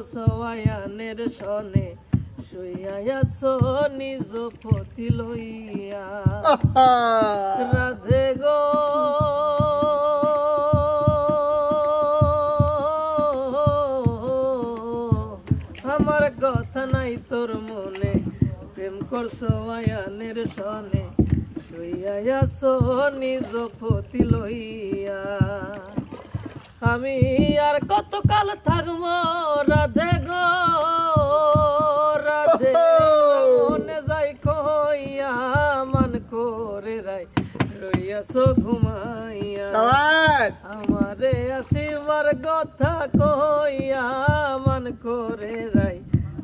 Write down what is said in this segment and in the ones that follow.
করছো আয়ানের সনে শুইয়াছো নিজ পতি লইয়া রাধে গো আমার কথা নাই তোর মনে প্রেম করছো আয়ানের সনে শুইয়াছো নিজ পতি লইয়া আমি আর কতকাল থাকবো রাধে গো রাধে মনে যাই কইয়া মান করে রাই রইয়াছো ঘুমাইয়া আমারে আসিবার কথা কইয়া মান করে রাই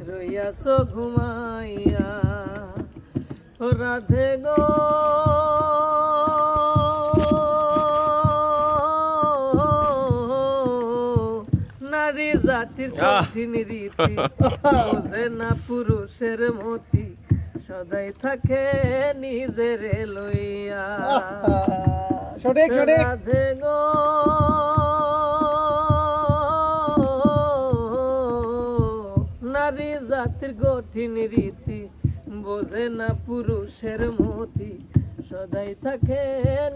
রইয়াছো ঘুমাইয়া ও রাধে গো নারী জাতির কঠিন রীতি বোঝে না পুরুষের মতি সদাই থাকে নিজের লইয়া রাধে গো নারী জাতির কঠিন রীতি বোঝে না পুরুষের মতি সদাই থাকে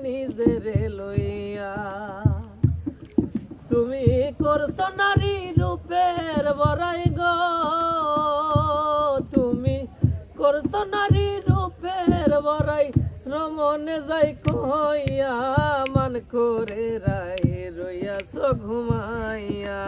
নিজের লইয়া তুমি করছো নারী রূপের বড়াই গো তুমি করছো নারী রূপের বড়াই রমনে যাই কইয়া মান করে রাই রইয়াছো ঘুমাইয়া